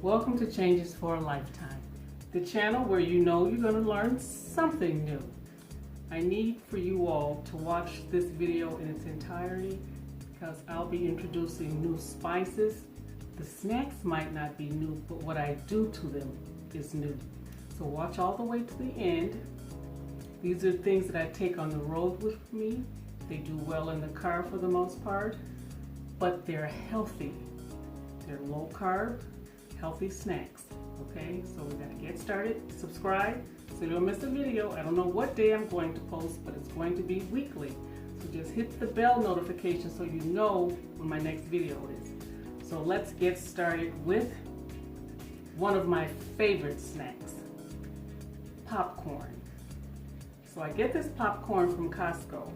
Welcome to Changes for a Lifetime, the channel where you know you're going to learn something new. I need for you all to watch this video in its entirety because I'll be introducing new spices. The snacks might not be new, but what I do to them is new. So watch all the way to the end. These are things that I take on the road with me. They do well in the car for the most part, but they're healthy. They're low carb, healthy snacks. Okay, so we gotta get started. Subscribe so you don't miss a video. I don't know what day I'm going to post, but it's going to be weekly. So just hit the bell notification so you know when my next video is. So let's get started with one of my favorite snacks, popcorn. So I get this popcorn from Costco.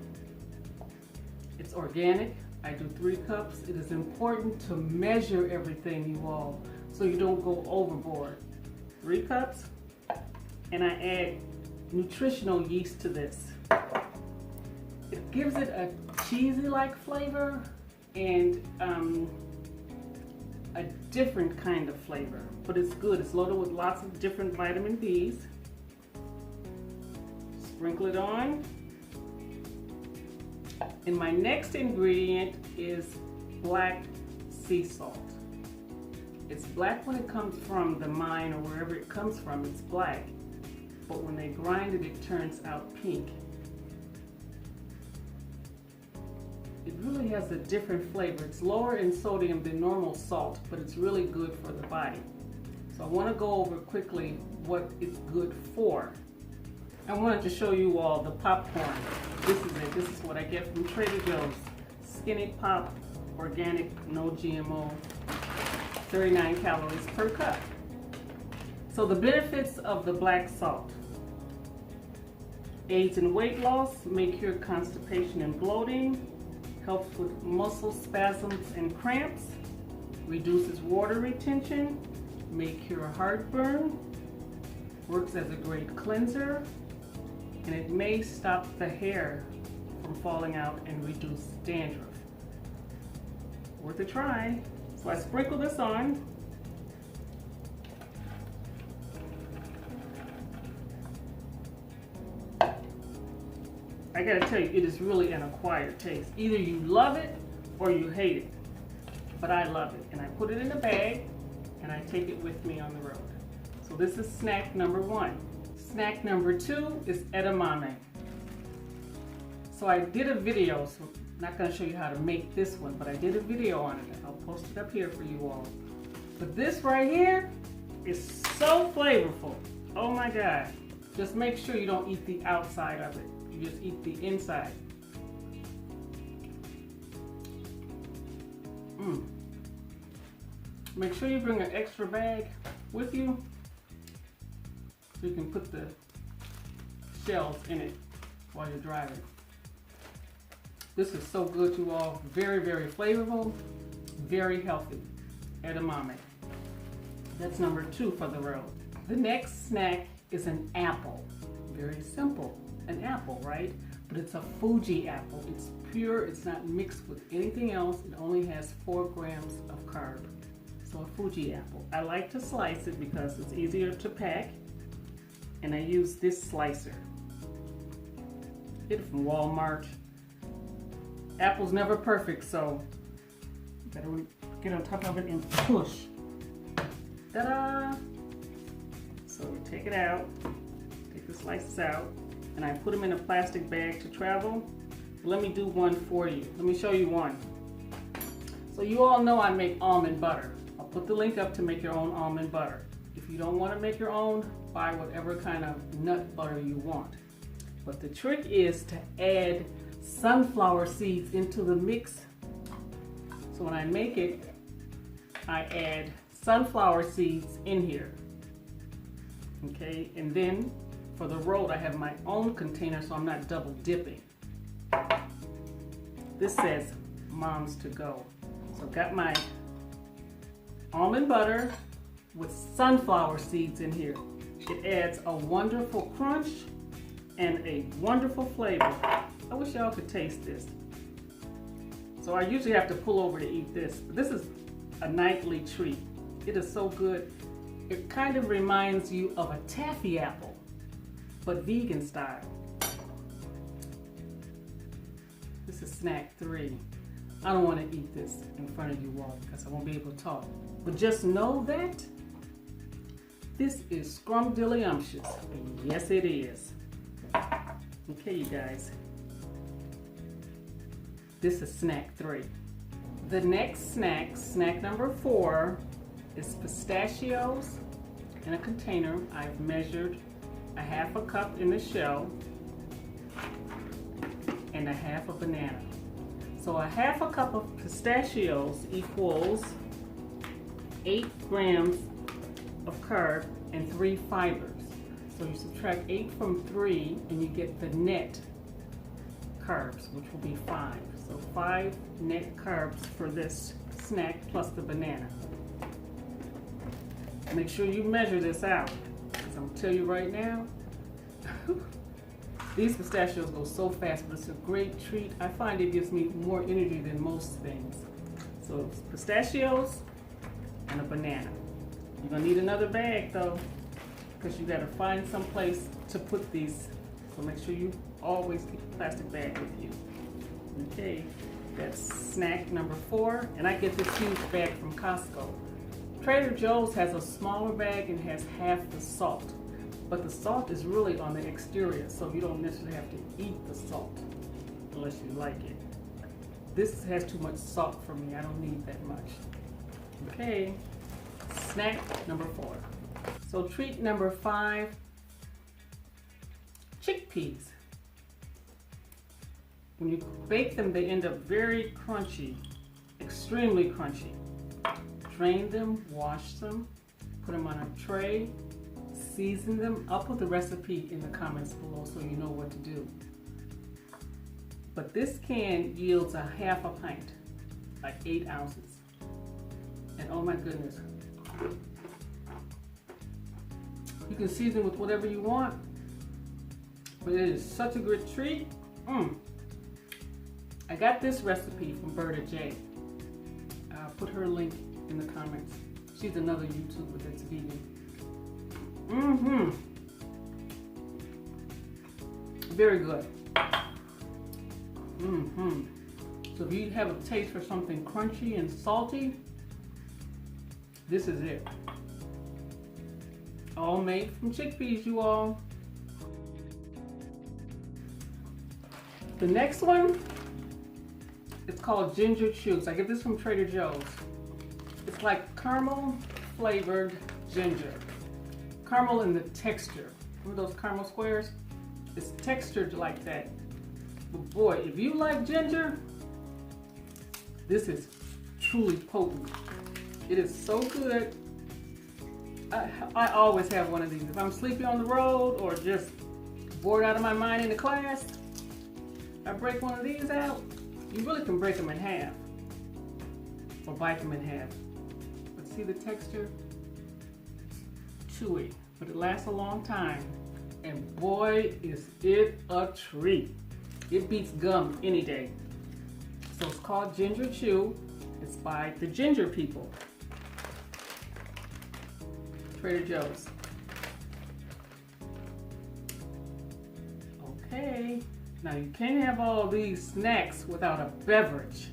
It's organic. I do 3 cups. It is important to measure everything, you all, so you don't go overboard. 3 cups, and I add nutritional yeast to this. It gives it a cheesy-like flavor and a different kind of flavor, but it's good. It's loaded with lots of different vitamin B's. Sprinkle it on. And my next ingredient is black sea salt. It's black when it comes from the mine or wherever it comes from, it's black. But when they grind it, it turns out pink. It really has a different flavor. It's lower in sodium than normal salt, but it's really good for the body. So I want to go over quickly what it's good for. I wanted to show you all the popcorn. This is it. This is what I get from Trader Joe's. Skinny Pop, organic, no GMO, 39 calories per cup. So the benefits of the black salt: aids in weight loss, may cure constipation and bloating, helps with muscle spasms and cramps, reduces water retention, may cure heartburn, works as a great cleanser, and it may stop the hair from falling out and reduce dandruff. Worth a try. So I sprinkle this on. I gotta tell you, it is really an acquired taste. Either you love it or you hate it, but I love it. And I put it in a bag and I take it with me on the road. So this is snack number 1. Snack number 2 is edamame. So I did a video, so I'm not going to show you how to make this one, but I did a video on it. I'll post it up here for you all. But this right here is so flavorful. Oh my God. Just make sure you don't eat the outside of it. You just eat the inside. Make sure you bring an extra bag with you so you can put the shells in it while you're driving. This is so good, you all. Very, very flavorful, very healthy. Edamame. That's number 2 for the road. The next snack is an apple. Very simple. An apple, right? But it's a Fuji apple. It's pure. It's not mixed with anything else. It only has 4 grams of carb. So a Fuji apple. I like to slice it because it's easier to pack. And I use this slicer. Get it from Walmart. Apple's never perfect, so you gotta really get on top of it and push. Ta-da! So we take it out, take the slices out, and I put them in a plastic bag to travel. Let me do one for you. Let me show you one. So you all know I make almond butter. I'll put the link up to make your own almond butter. If you don't want to make your own, buy whatever kind of nut butter you want. But the trick is to add sunflower seeds into the mix. So when I make it, I add sunflower seeds in here. Okay, and then for the road, I have my own container so I'm not double dipping. This says Moms to Go. So I've got my almond butter with sunflower seeds in here. It adds a wonderful crunch and a wonderful flavor. I wish y'all could taste this. So I usually have to pull over to eat this, but this is a nightly treat. It is so good. It kind of reminds you of a taffy apple, but vegan style. This is snack 3. I don't want to eat this in front of you all because I won't be able to talk. But just know that this is scrumdiddlyumptious. Yes, it is. Okay, you guys. This is snack 3. The next snack, snack number 4, is pistachios in a container. I've measured a 1/2 cup in the shell and a 1/2 banana. So a 1/2 cup of pistachios equals 8 grams of carb and 3 fibers. So you subtract 8 from 3 and you get the net carbs, which will be 5. So 5 net carbs for this snack plus the banana. Make sure you measure this out, because I'm gonna tell you right now, these pistachios go so fast, but it's a great treat. I find it gives me more energy than most things. So it's pistachios and a banana. You're gonna need another bag though, because you gotta find some place to put these. So make sure you always keep a plastic bag with you. Okay, that's snack number 4, and I get this huge bag from Costco. Trader Joe's has a smaller bag and has half the salt, but the salt is really on the exterior, so you don't necessarily have to eat the salt unless you like it. This has too much salt for me. I don't need that much. Okay, snack number 4. So treat number 5, chickpeas. When you bake them, they end up very crunchy, extremely crunchy. Drain them, wash them, put them on a tray, season them. I'll put the recipe in the comments below so you know what to do. But this can yields a 1/2 pint, like 8 ounces. And oh my goodness. You can season with whatever you want, but it is such a good treat. I got this recipe from Berta J. I'll put her link in the comments. She's another YouTuber that's vegan. Very good. So if you have a taste for something crunchy and salty, this is it. All made from chickpeas, you all. The next one, it's called ginger chews. I get this from Trader Joe's. It's like caramel flavored ginger. Caramel in the texture. Remember those caramel squares? It's textured like that. But boy, if you like ginger, this is truly potent. It is so good. I always have one of these. If I'm sleepy on the road or just bored out of my mind in the class, I break one of these out. You really can break them in half or bite them in half. But see the texture? Chewy, but it lasts a long time. And boy, is it a treat. It beats gum any day. So it's called Ginger Chew. It's by the Ginger People. Trader Joe's. Okay, now you can't have all these snacks without a beverage.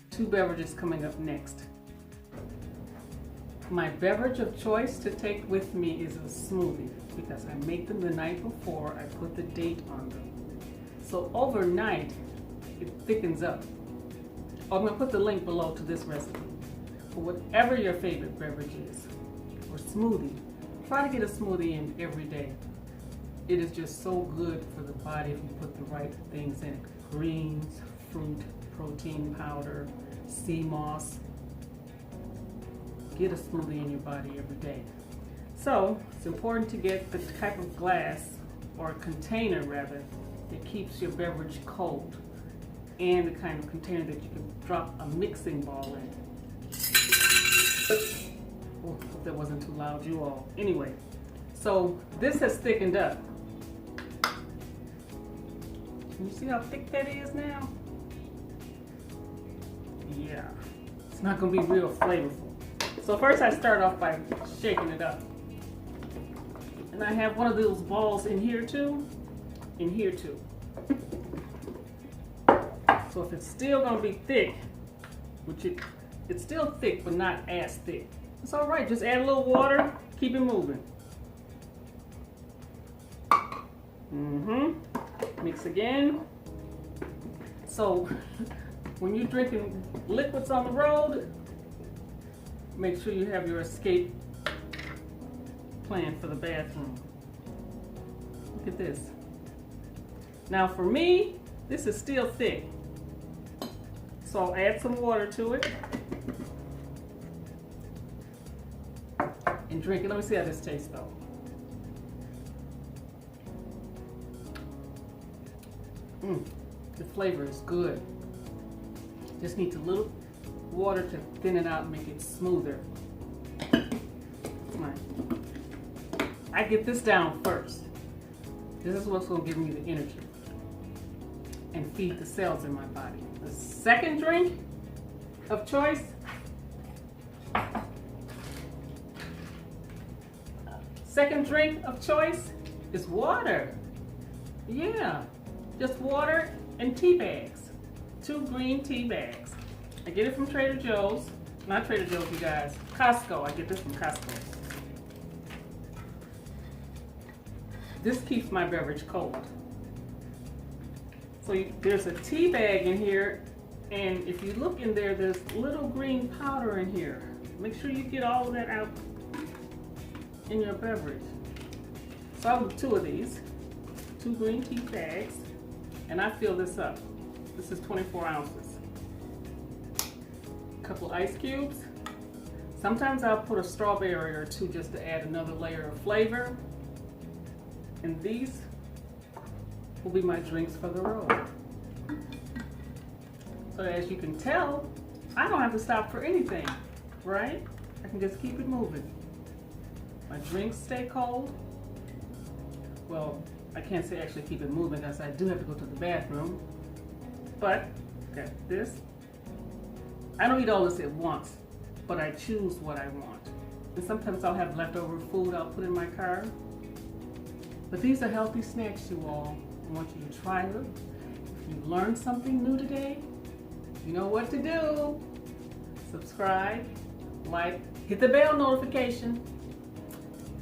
2 beverages coming up next. My beverage of choice to take with me is a smoothie because I make them the night before. I put the date on them. So overnight, it thickens up. I'm gonna put the link below to this recipe. For whatever your favorite beverage is, or smoothie, try to get a smoothie in every day. It is just so good for the body if you put the right things in it. Greens, fruit, protein powder, sea moss. Get a smoothie in your body every day. So it's important to get the type of glass, or container rather, that keeps your beverage cold, and the kind of container that you can drop a mixing ball in. Oh, hope that wasn't too loud, you all. Anyway, so this has thickened up. Can you see how thick that is now? Yeah, it's not gonna be real flavorful. So first I start off by shaking it up. And I have one of those balls in here too. In here too. So if it's still gonna be thick, which it's still thick but not as thick, it's all right. Just add a little water, keep it moving. Mix again. So when you're drinking liquids on the road, make sure you have your escape plan for the bathroom. Look at this. Now for me, this is still thick. So I'll add some water to it and drink it. Let me see how this tastes though. The flavor is good. Just needs a little water to thin it out and make it smoother. I get this down first. This is what's going to give me the energy and feed the cells in my body. The second drink of choice, is water. Yeah, just water and tea bags. 2 green tea bags. I get it from Trader Joe's. Not Trader Joe's, you guys. Costco. I get this from Costco. This keeps my beverage cold. So there's a tea bag in here, and if you look in there, there's little green powder in here. Make sure you get all of that out in your beverage. So I'll do 2 of these, 2 green tea bags, and I fill this up. This is 24 ounces. A couple ice cubes. Sometimes I'll put a strawberry or 2 just to add another layer of flavor. And these will be my drinks for the road. So as you can tell, I don't have to stop for anything, right? I can just keep it moving. My drinks stay cold. Well, I can't say actually keep it moving because I do have to go to the bathroom. But, got this. I don't eat all this at once, but I choose what I want. And sometimes I'll have leftover food I'll put in my car. But these are healthy snacks, you all. I want you to try them. If you learned something new today, you know what to do. Subscribe, like, hit the bell notification.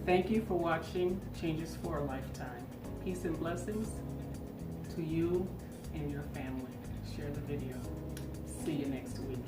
Thank you for watching Changes for a Lifetime. Peace and blessings to you and your family. Share the video. See you next week.